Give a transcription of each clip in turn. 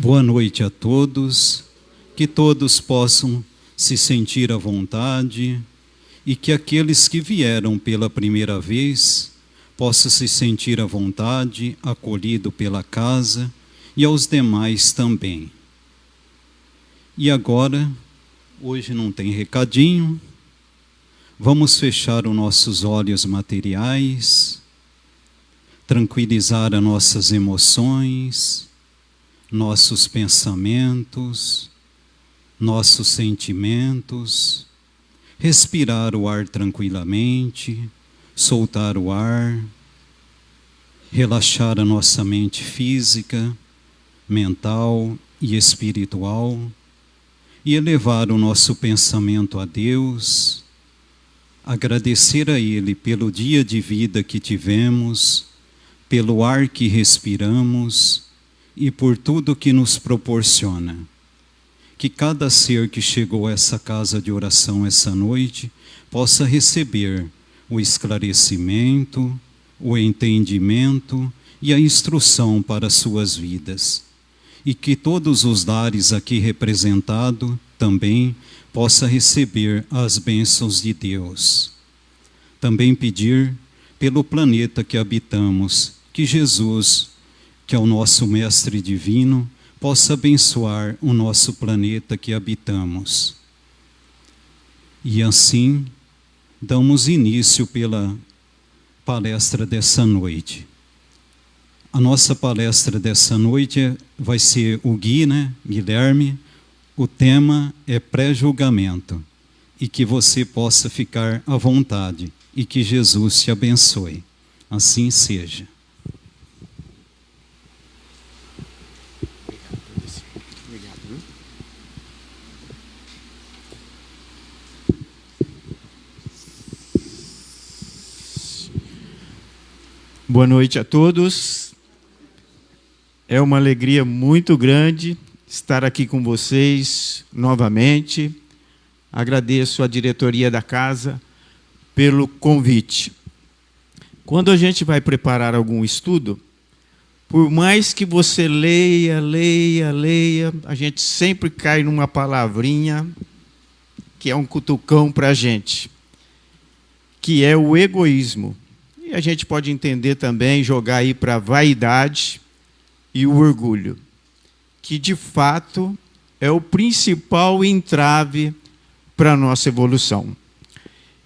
Boa noite a todos, que todos possam se sentir à vontade e que aqueles que vieram pela primeira vez possam se sentir à vontade, acolhido pela casa e aos demais também. E agora, hoje não tem recadinho, vamos fechar os nossos olhos materiais, tranquilizar as nossas emoções, nossos pensamentos, nossos sentimentos, respirar o ar tranquilamente, soltar o ar, relaxar a nossa mente física, mental e espiritual e elevar o nosso pensamento a Deus, agradecer a Ele pelo dia de vida que tivemos, pelo ar que respiramos e por tudo que nos proporciona. Que cada ser que chegou a essa casa de oração essa noite possa receber o esclarecimento, o entendimento e a instrução para suas vidas. E que todos os lares aqui representados também possa receber as bênçãos de Deus. Também pedir pelo planeta que habitamos, que Jesus, que é o nosso Mestre Divino, possa abençoar o nosso planeta que habitamos. E assim, damos início pela palestra dessa noite. A nossa palestra dessa noite vai ser o Gui, Guilherme. O tema é pré-julgamento. E que você possa ficar à vontade e que Jesus te abençoe. Assim seja. Boa noite a todos. É uma alegria muito grande estar aqui com vocês novamente. Agradeço à diretoria da casa pelo convite. Quando a gente vai preparar algum estudo, por mais que você leia, a gente sempre cai numa palavrinha que é um cutucão para a gente, que é o egoísmo. E a gente pode entender também, jogar aí para a vaidade e o orgulho, que de fato é o principal entrave para a nossa evolução.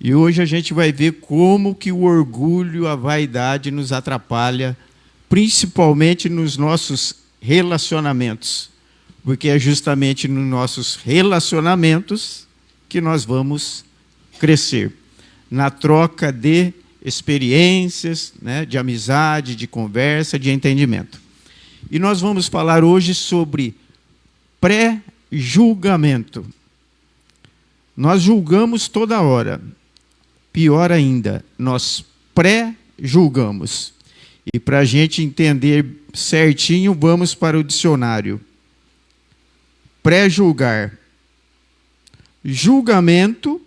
E hoje a gente vai ver como que o orgulho, a vaidade nos atrapalha, principalmente nos nossos relacionamentos, porque é justamente nos nossos relacionamentos que nós vamos crescer, na troca de experiências, de amizade, de conversa, de entendimento. E nós vamos falar hoje sobre pré-julgamento. Nós julgamos toda hora. Pior ainda, nós pré-julgamos. E para a gente entender certinho, vamos para o dicionário. Pré-julgar. Julgamento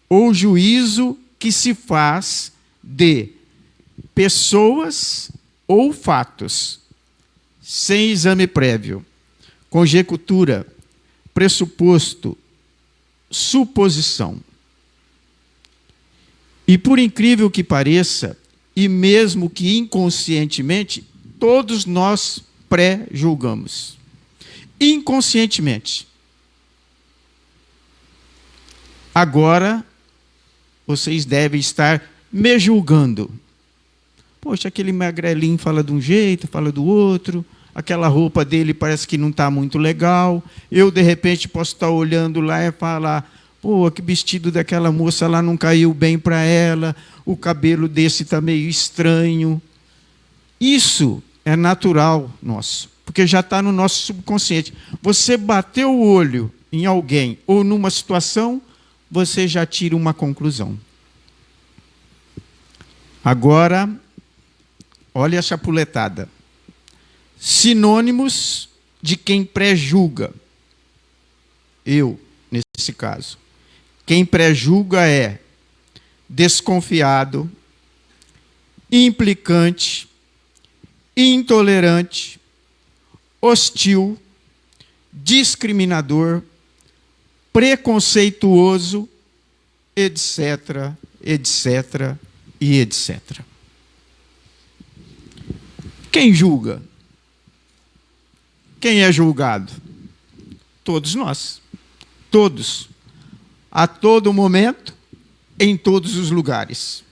ou juízo que se faz de pessoas ou fatos, sem exame prévio, conjectura, pressuposto, suposição. E por incrível que pareça, e mesmo que inconscientemente, todos nós pré-julgamos. Inconscientemente. Agora, vocês devem estar me julgando. Poxa, aquele magrelinho fala de um jeito, fala do outro, aquela roupa dele parece que não está muito legal. Eu, de repente, posso estar olhando lá e falar, pô, que vestido daquela moça lá não caiu bem para ela, o cabelo desse está meio estranho. Isso é natural nosso, porque já está no nosso subconsciente. Você bateu o olho em alguém ou numa situação, você já tira uma conclusão. Agora, olha a chapuletada. Sinônimos de quem pré-julga. Eu, nesse caso. Quem pré-julga é desconfiado, implicante, intolerante, hostil, discriminador, preconceituoso, etc, etc e etc. Quem julga? Quem é julgado? Todos nós. Todos. A todo momento, em todos os lugares.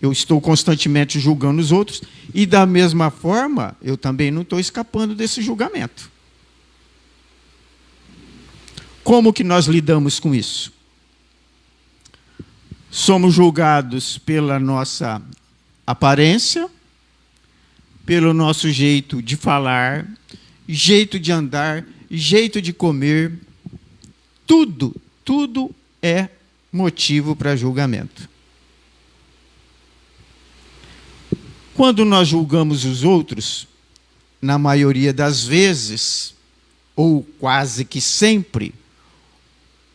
Eu estou constantemente julgando os outros e, da mesma forma, eu também não estou escapando desse julgamento. Como que nós lidamos com isso? Somos julgados pela nossa aparência, pelo nosso jeito de falar, jeito de andar, jeito de comer. Tudo é motivo para julgamento. Quando nós julgamos os outros, na maioria das vezes, ou quase que sempre,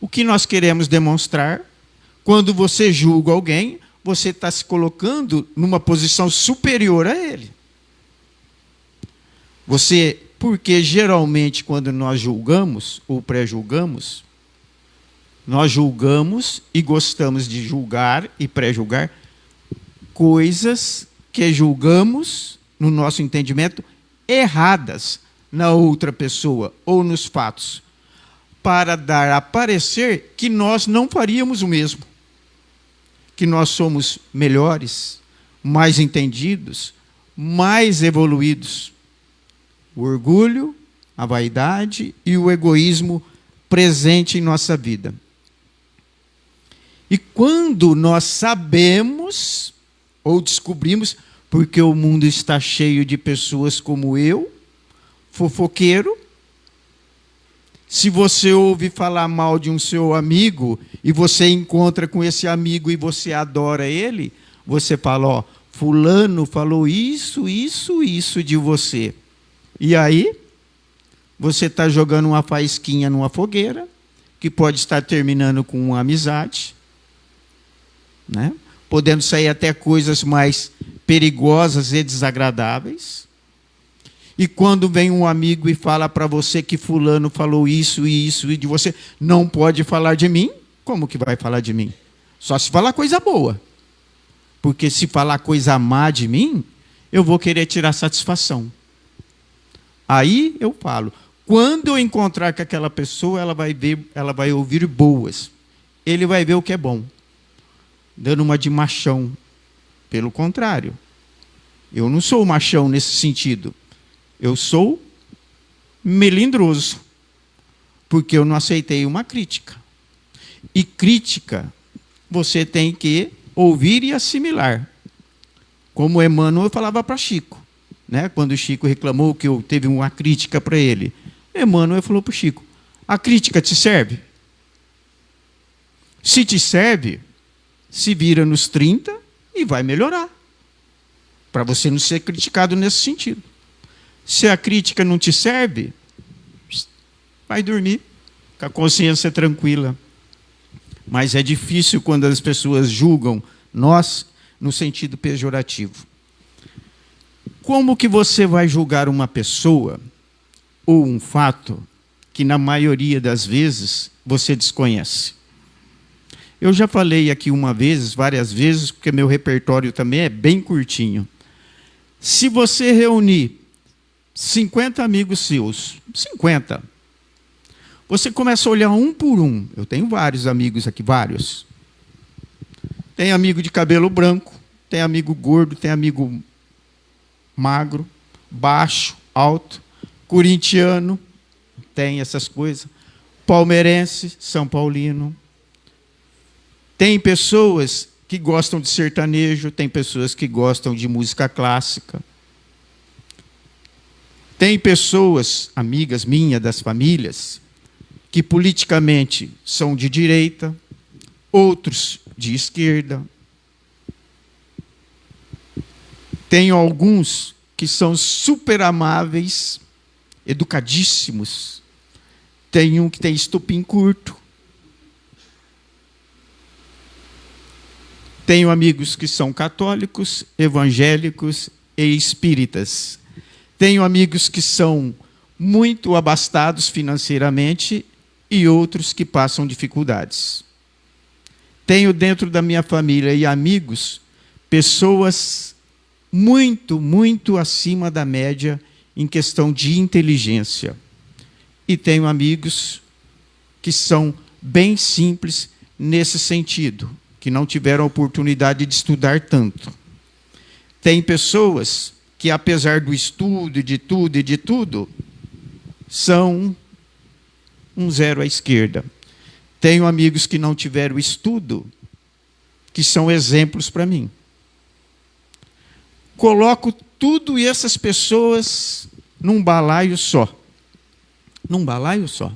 o que nós queremos demonstrar? Quando você julga alguém, você está se colocando numa posição superior a ele. Porque geralmente quando nós julgamos ou pré-julgamos, nós julgamos e gostamos de julgar e pré-julgar coisas que julgamos, no nosso entendimento, erradas na outra pessoa ou nos fatos, para dar a parecer que nós não faríamos o mesmo, que nós somos melhores, mais entendidos, mais evoluídos. O orgulho, a vaidade e o egoísmo presente em nossa vida. E quando nós sabemos ou descobrimos, porque o mundo está cheio de pessoas como eu, fofoqueiro. Se você ouve falar mal de um seu amigo e você encontra com esse amigo e você adora ele, você fala, ó, fulano falou isso de você. E aí, você está jogando uma faísquinha numa fogueira, que pode estar terminando com uma amizade, né? Podendo sair até coisas mais perigosas e desagradáveis. E quando vem um amigo e fala para você que fulano falou isso e de você, não pode falar de mim, como que vai falar de mim? Só se falar coisa boa. Porque se falar coisa má de mim, eu vou querer tirar satisfação. Aí eu falo, quando eu encontrar com aquela pessoa, ela vai ouvir boas. Ele vai ver o que é bom. Dando uma de machão. Pelo contrário, eu não sou machão nesse sentido. Eu sou melindroso, porque eu não aceitei uma crítica. E crítica, você tem que ouvir e assimilar. Como Emmanuel falava para Chico, né? Quando o Chico reclamou que eu teve uma crítica para ele. Emmanuel falou para o Chico, a crítica te serve? Se te serve, se vira nos 30 e vai melhorar. Para você não ser criticado nesse sentido. Se a crítica não te serve, vai dormir, com a consciência tranquila. Mas é difícil quando as pessoas julgam nós no sentido pejorativo. Como que você vai julgar uma pessoa ou um fato que, na maioria das vezes, você desconhece? Eu já falei aqui uma vez, várias vezes, porque meu repertório também é bem curtinho. Se você reunir 50 amigos seus, 50, você começa a olhar um por um. Eu tenho vários amigos aqui, vários. Tem amigo de cabelo branco, tem amigo gordo, tem amigo magro, baixo, alto, corintiano, tem essas coisas, palmeirense, São Paulino. Tem pessoas que gostam de sertanejo, tem pessoas que gostam de música clássica. Tem pessoas, amigas minhas das famílias, que politicamente são de direita, outros de esquerda. Tem alguns que são super amáveis, educadíssimos. Tem um que tem estopim curto. Tenho amigos que são católicos, evangélicos e espíritas. Tenho amigos que são muito abastados financeiramente e outros que passam dificuldades. Tenho dentro da minha família e amigos pessoas muito, muito acima da média em questão de inteligência. E tenho amigos que são bem simples nesse sentido, que não tiveram a oportunidade de estudar tanto. Tem pessoas que, apesar do estudo e de tudo, são um zero à esquerda. Tenho amigos que não tiveram estudo, que são exemplos para mim. Coloco tudo e essas pessoas num balaio só. Num balaio só.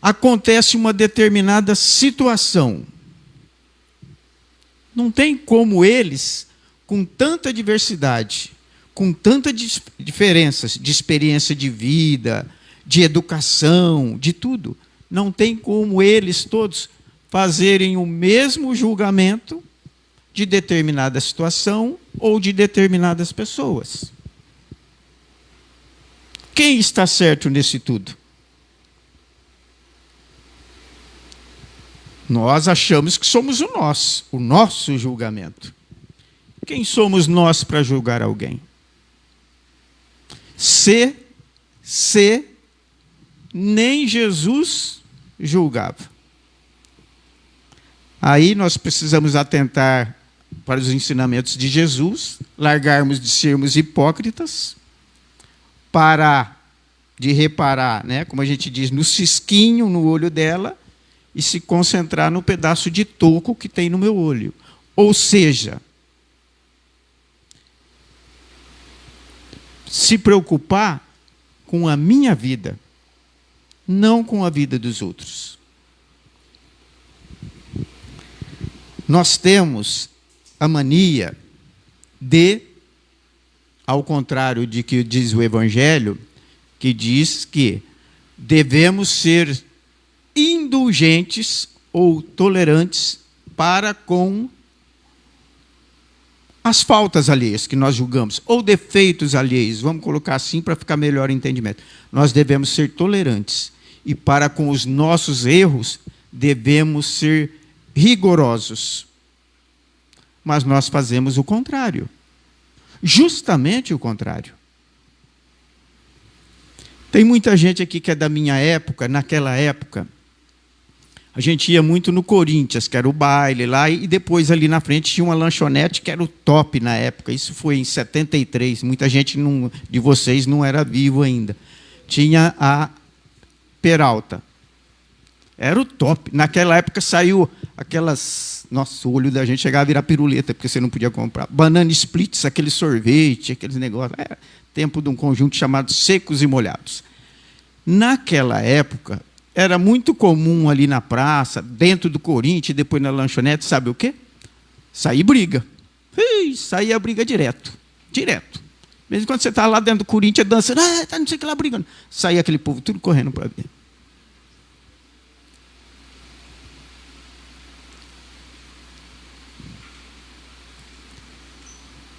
Acontece uma determinada situação. Não tem como eles, com tanta diversidade, com tantas diferenças de experiência de vida, de educação, de tudo, não tem como eles todos fazerem o mesmo julgamento de determinada situação ou de determinadas pessoas. Quem está certo nesse tudo? Nós achamos que somos o nosso julgamento. Quem somos nós para julgar alguém? Se nem Jesus julgava. Aí nós precisamos atentar para os ensinamentos de Jesus, largarmos de sermos hipócritas, parar de reparar, né, como a gente diz, no cisquinho no olho dela e se concentrar no pedaço de toco que tem no meu olho. Ou seja, se preocupar com a minha vida, não com a vida dos outros. Nós temos a mania de, ao contrário de que diz o Evangelho, que diz que devemos ser indulgentes ou tolerantes para com as faltas alheias que nós julgamos, ou defeitos alheios, vamos colocar assim para ficar melhor o entendimento. Nós devemos ser tolerantes e para com os nossos erros devemos ser rigorosos. Mas nós fazemos o contrário. Justamente o contrário. Tem muita gente aqui que é da minha época, naquela época, a gente ia muito no Corinthians, que era o baile lá, e depois ali na frente tinha uma lanchonete que era o top na época. Isso foi em 73, muita gente de vocês não era vivo ainda. Tinha a Peralta. Era o top. Naquela época saiu aquelas... Nossa, o olho da gente chegava a virar piruleta, porque você não podia comprar. Banana splits, aquele sorvete, aqueles negócios. Era tempo de um conjunto chamado Secos e Molhados. Naquela época, era muito comum ali na praça, dentro do Corinthians, depois na lanchonete, sabe o quê? Sair briga. Saía briga direto. Direto. Mesmo quando você está lá dentro do Corinthians, dançando, tá não sei o que lá brigando. Saía aquele povo tudo correndo para ver.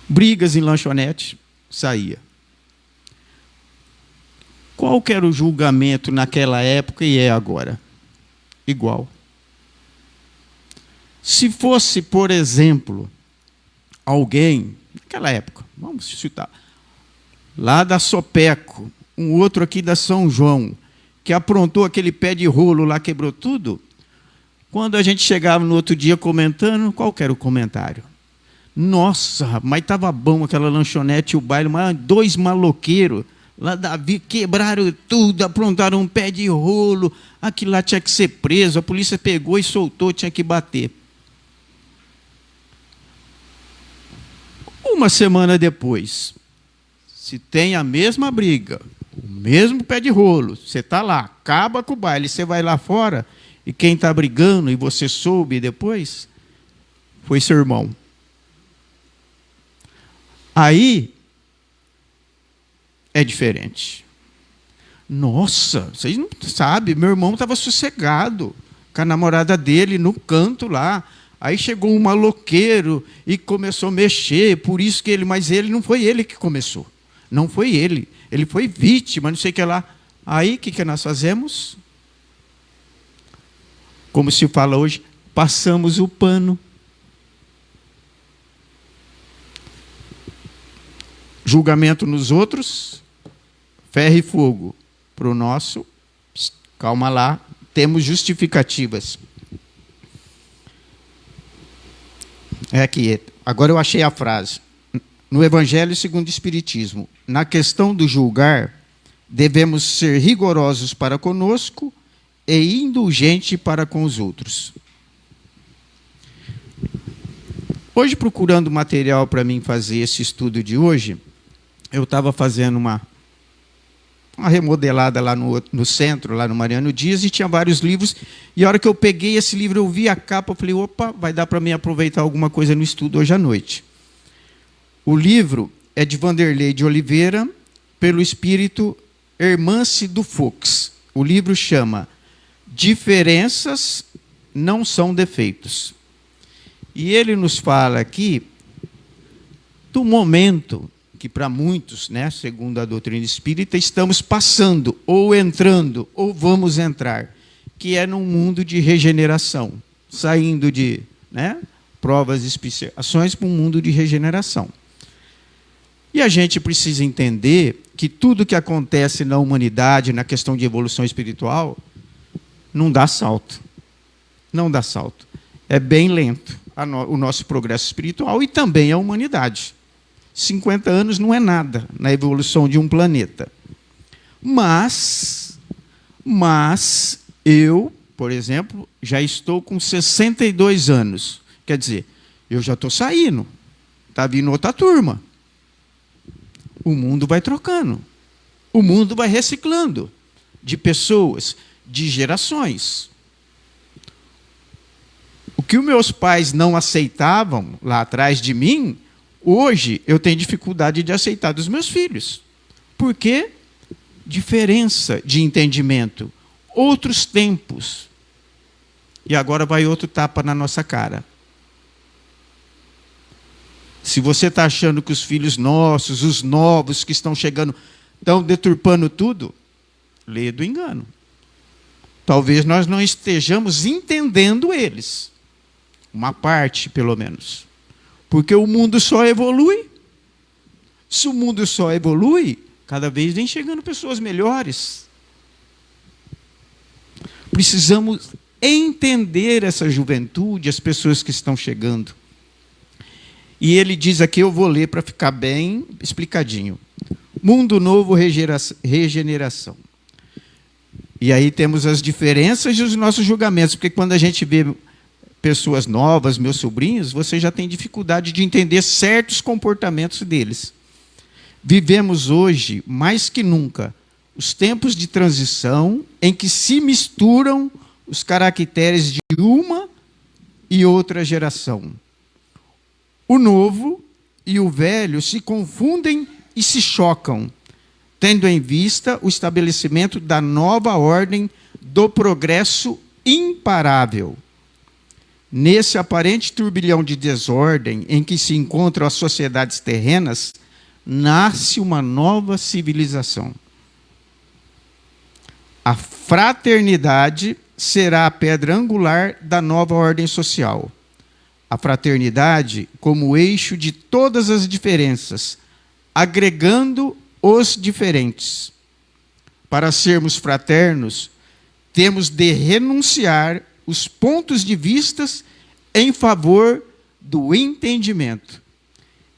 Brigas em lanchonete, saía. Qual que era o julgamento naquela época e é agora? Igual. Se fosse, por exemplo, alguém, naquela época, vamos citar, lá da Sopeco, um outro aqui da São João, que aprontou aquele pé de rolo lá, quebrou tudo, quando a gente chegava no outro dia comentando, qual que era o comentário? Nossa, mas estava bom aquela lanchonete e o baile, mas 2 maloqueiros lá Davi quebraram tudo, aprontaram um pé de rolo, aquilo lá tinha que ser preso, a polícia pegou e soltou, tinha que bater. Uma semana depois, se tem a mesma briga, o mesmo pé de rolo, você está lá, acaba com o baile, você vai lá fora, e quem está brigando, e você soube depois, foi seu irmão. Aí é diferente. Nossa, vocês não sabem, meu irmão estava sossegado com a namorada dele no canto lá. Aí chegou um maloqueiro e começou a mexer, por isso que ele, mas ele não foi ele que começou. não foi ele. Ele foi vítima, não sei o que lá. Aí, o que nós fazemos? Como se fala hoje, passamos o pano. Julgamento nos outros, ferro e fogo. Para o nosso, calma lá, temos justificativas. É aqui, agora eu achei a frase. No Evangelho segundo o Espiritismo, na questão do julgar, devemos ser rigorosos para conosco e indulgentes para com os outros. Hoje, procurando material para mim fazer esse estudo de hoje, eu estava fazendo uma remodelada lá no centro, lá no Mariano Dias, e tinha vários livros, e a hora que eu peguei esse livro, eu vi a capa, eu falei, opa, vai dar para mim aproveitar alguma coisa no estudo hoje à noite. O livro é de Vanderlei de Oliveira, pelo espírito Hermance du Fox. O livro chama Diferenças Não São Defeitos. E ele nos fala aqui do momento que para muitos, né, segundo a doutrina espírita, estamos passando, ou entrando, ou vamos entrar, que é num mundo de regeneração, saindo de, né, provas e expiações para um mundo de regeneração. E a gente precisa entender que tudo que acontece na humanidade, na questão de evolução espiritual, não dá salto. Não dá salto. É bem lento o nosso progresso espiritual e também a humanidade. 50 anos não é nada na evolução de um planeta. Mas eu, por exemplo, já estou com 62 anos. Quer dizer, eu já estou saindo. Está vindo outra turma. O mundo vai trocando. O mundo vai reciclando de pessoas, de gerações. O que os meus pais não aceitavam lá atrás de mim, hoje eu tenho dificuldade de aceitar dos meus filhos. Por quê? Diferença de entendimento. Outros tempos. E agora vai outro tapa na nossa cara. Se você está achando que os filhos nossos, os novos que estão chegando, estão deturpando tudo, lê do engano. Talvez nós não estejamos entendendo eles. Uma parte, pelo menos. Porque o mundo só evolui. Se o mundo só evolui, cada vez vem chegando pessoas melhores. Precisamos entender essa juventude, as pessoas que estão chegando. E ele diz aqui, eu vou ler para ficar bem explicadinho. Mundo novo, regeneração. E aí temos as diferenças e os nossos julgamentos, porque quando a gente vê pessoas novas, meus sobrinhos, você já tem dificuldade de entender certos comportamentos deles. Vivemos hoje, mais que nunca, os tempos de transição em que se misturam os caracteres de uma e outra geração. O novo e o velho se confundem e se chocam, tendo em vista o estabelecimento da nova ordem do progresso imparável. Nesse aparente turbilhão de desordem em que se encontram as sociedades terrenas, nasce uma nova civilização. A fraternidade será a pedra angular da nova ordem social. A fraternidade como eixo de todas as diferenças, agregando os diferentes. Para sermos fraternos, temos de renunciar os pontos de vistas em favor do entendimento.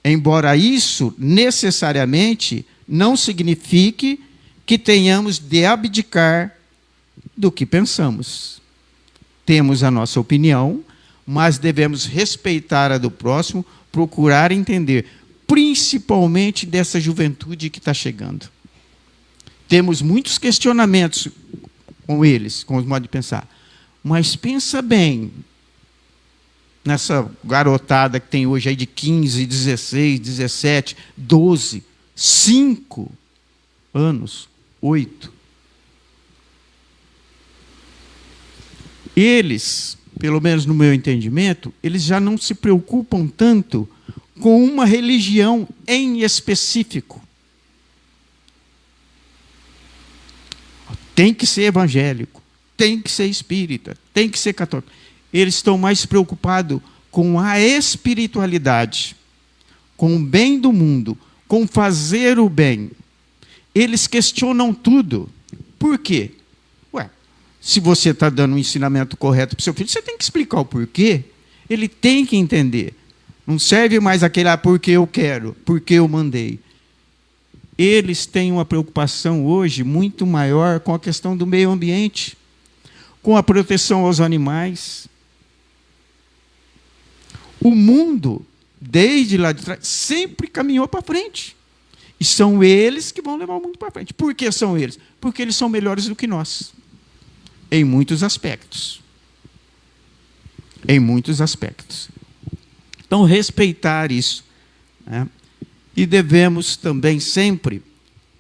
Embora isso necessariamente não signifique que tenhamos de abdicar do que pensamos. Temos a nossa opinião, mas devemos respeitar a do próximo, procurar entender, principalmente dessa juventude que está chegando. Temos muitos questionamentos com eles, com os modos de pensar. Mas pensa bem, nessa garotada que tem hoje aí de 15, 16, 17, 12, 5 anos, 8. Eles, pelo menos no meu entendimento, eles já não se preocupam tanto com uma religião em específico. tem que ser evangélico, tem que ser espírita, tem que ser católico. Eles estão mais preocupados com a espiritualidade, com o bem do mundo, com fazer o bem. Eles questionam tudo. Por quê? Ué, se você está dando um ensinamento correto para o seu filho, você tem que explicar o porquê. Ele tem que entender. Não serve mais aquele, porque eu quero, porque eu mandei. Eles têm uma preocupação hoje muito maior com a questão do meio ambiente, com a proteção aos animais. O mundo, desde lá de trás, sempre caminhou para frente. E são eles que vão levar o mundo para frente. Por que são eles? Porque eles são melhores do que nós. Em muitos aspectos. Em muitos aspectos. Então, respeitar isso, né? E devemos também sempre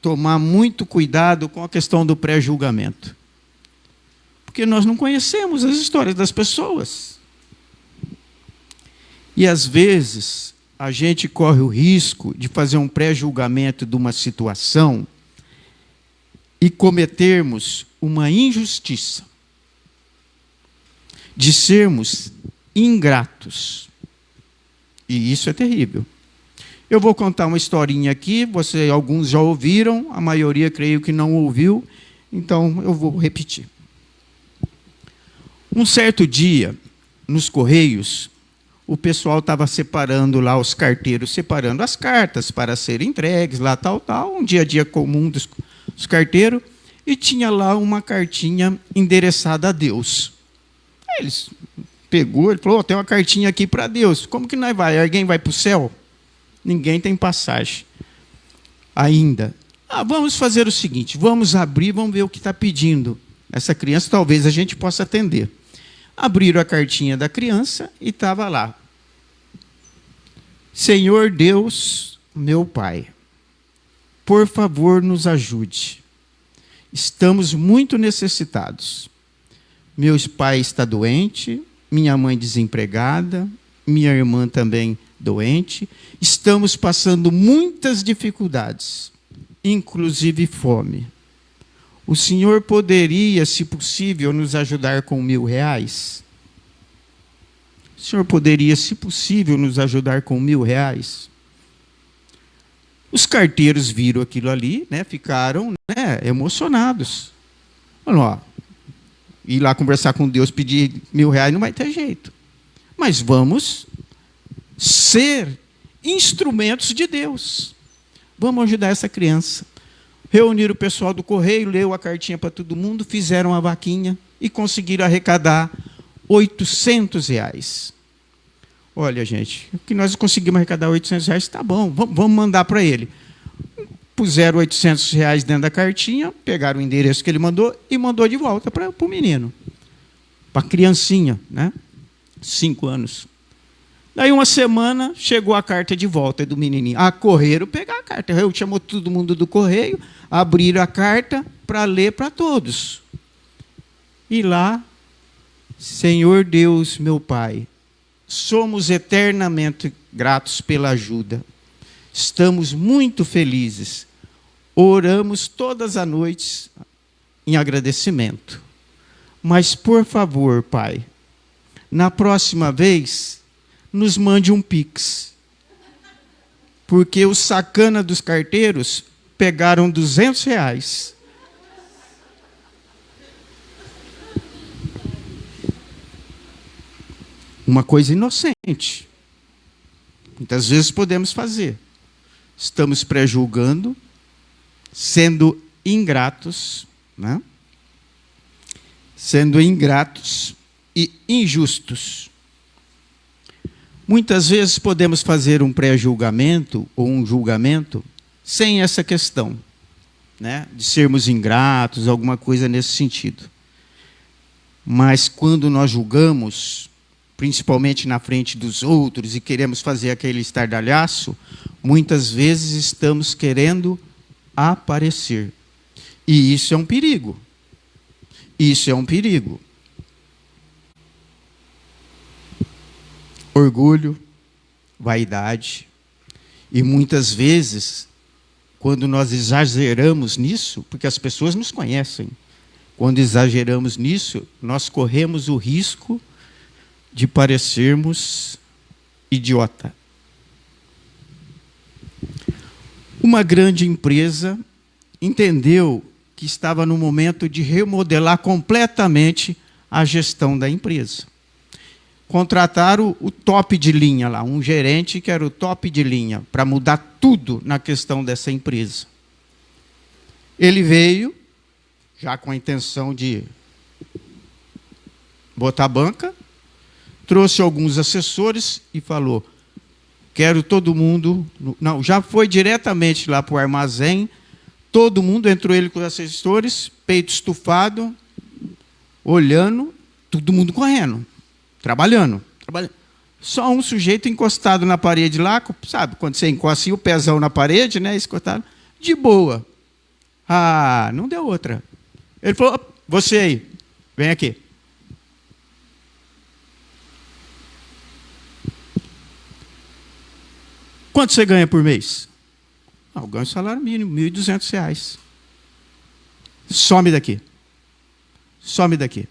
tomar muito cuidado com a questão do pré-julgamento. Porque nós não conhecemos as histórias das pessoas. E, às vezes, a gente corre o risco de fazer um pré-julgamento de uma situação e cometermos uma injustiça, de sermos ingratos. E isso é terrível. Eu vou contar uma historinha aqui, alguns já ouviram, a maioria creio que não ouviu, então eu vou repetir. Um certo dia, nos Correios, o pessoal estava separando lá, os carteiros separando as cartas para serem entregues, lá tal, um dia a dia comum dos carteiros, e tinha lá uma cartinha endereçada a Deus. Aí eles pegou, ele falou, tem uma cartinha aqui para Deus, como que nós vai? Alguém vai para o céu? Ninguém tem passagem ainda. Vamos fazer o seguinte, vamos abrir, vamos ver o que está pedindo. Essa criança talvez a gente possa atender. Abriram a cartinha da criança e estava lá. Senhor Deus, meu Pai, por favor nos ajude. Estamos muito necessitados. Meu pai está doente, minha mãe desempregada, minha irmã também doente. Estamos passando muitas dificuldades, inclusive fome. O senhor poderia, se possível, nos ajudar com R$1.000? O senhor poderia, se possível, nos ajudar com R$1.000? Os carteiros viram aquilo ali, né, ficaram, né, emocionados. Falaram, ir lá conversar com Deus, pedir R$1.000 não vai ter jeito. Mas vamos ser instrumentos de Deus. Vamos ajudar essa criança. Reuniram o pessoal do correio, leu a cartinha para todo mundo, fizeram a vaquinha e conseguiram arrecadar R$800. Olha, gente, o que nós conseguimos arrecadar R$800, está bom, vamos mandar para ele. Puseram R$800 dentro da cartinha, pegaram o endereço que ele mandou e mandou de volta para o menino, para a criancinha, né? 5 anos. Daí, uma semana, chegou a carta de volta do menininho. Correram pegar a carta. Eu chamou todo mundo do correio, abriram a carta para ler para todos. E lá, Senhor Deus, meu Pai, somos eternamente gratos pela ajuda. Estamos muito felizes. Oramos todas as noites em agradecimento. Mas, por favor, Pai, na próxima vez, nos mande um Pix. Porque os sacana dos carteiros pegaram R$200. Uma coisa inocente. Muitas vezes podemos fazer. Estamos pré-julgando, sendo ingratos, né? Sendo ingratos e injustos. Muitas vezes podemos fazer um pré-julgamento ou um julgamento sem essa questão, né, de sermos ingratos, alguma coisa nesse sentido. Mas quando nós julgamos, principalmente na frente dos outros, e queremos fazer aquele estardalhaço, muitas vezes estamos querendo aparecer. E isso é um perigo. Isso é um perigo. Orgulho, vaidade. E muitas vezes, quando nós exageramos nisso, porque as pessoas nos conhecem, Quando exageramos nisso, nós corremos o risco de parecermos idiota. Uma grande empresa entendeu que estava no momento de remodelar completamente a gestão da empresa. Contrataram o top de linha lá, um gerente que era o top de linha, para mudar tudo na questão dessa empresa. Ele veio, já com a intenção de botar banca, trouxe alguns assessores e falou: quero todo mundo... Não, já foi diretamente lá para o armazém, todo mundo, entrou ele com os assessores, peito estufado, olhando, todo mundo correndo, trabalhando. Só um sujeito encostado na parede lá, sabe, quando você encosta assim, o pezão na parede, né, encostado, de boa. Ah, não deu outra. Ele falou: você aí, vem aqui. Quanto você ganha por mês? Ah, eu ganho salário mínimo, R$ 1.200. Some daqui. Some daqui.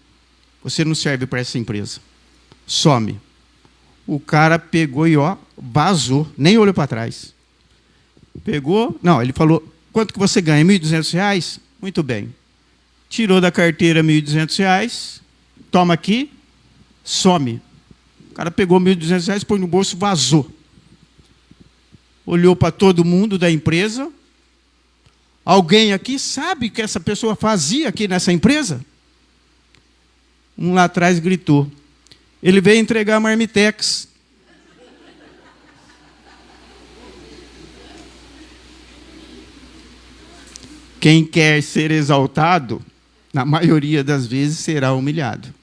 Você não serve para essa empresa. Some. O cara pegou e vazou, nem olhou para trás. Pegou, não, ele falou: quanto que você ganha? R$ 1.200? Muito bem. Tirou da carteira R$ 1.200, toma aqui, some. O cara pegou R$ 1.200, põe no bolso, vazou. Olhou para todo mundo da empresa. Alguém aqui sabe o que essa pessoa fazia aqui nessa empresa? Um lá atrás gritou: ele veio entregar marmitex. Quem quer ser exaltado, na maioria das vezes será humilhado.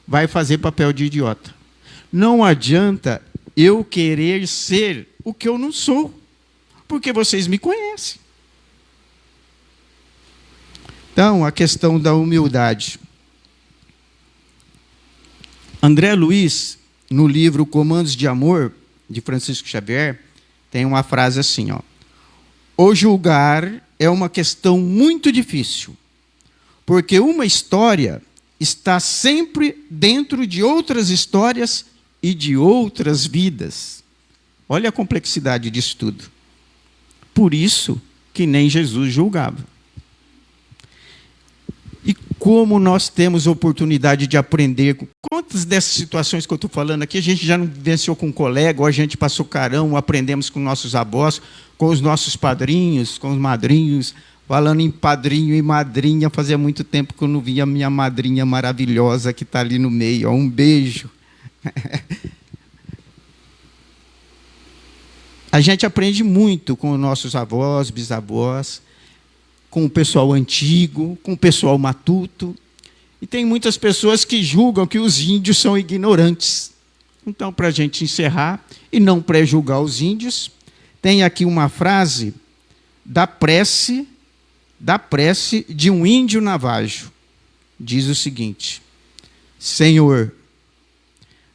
Vai fazer papel de idiota. Não adianta eu querer ser o que eu não sou, porque vocês me conhecem. Então, a questão da humildade. André Luiz, no livro Comandos de Amor, de Francisco Xavier, tem uma frase assim: o julgar é uma questão muito difícil, porque uma história está sempre dentro de outras histórias e de outras vidas. Olha a complexidade disso tudo. Por isso que nem Jesus julgava. E como nós temos oportunidade de aprender, quantas dessas situações que eu estou falando aqui, a gente já não vivenciou com um colega, ou a gente passou carão, aprendemos com nossos avós, com os nossos padrinhos, com os madrinhos. Falando em padrinho e madrinha, fazia muito tempo que eu não via a minha madrinha maravilhosa que está ali no meio. Um beijo. A gente aprende muito com os nossos avós, bisavós, com o pessoal antigo, com o pessoal matuto. E tem muitas pessoas que julgam que os índios são ignorantes. Então, para a gente encerrar e não pré-julgar os índios, tem aqui uma frase da prece de um índio navajo. Diz o seguinte: Senhor,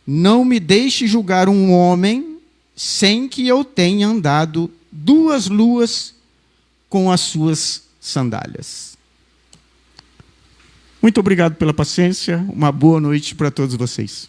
não me deixe julgar um homem sem que eu tenha andado 2 luas com as suas sandálias. Muito obrigado pela paciência. Uma boa noite para todos vocês.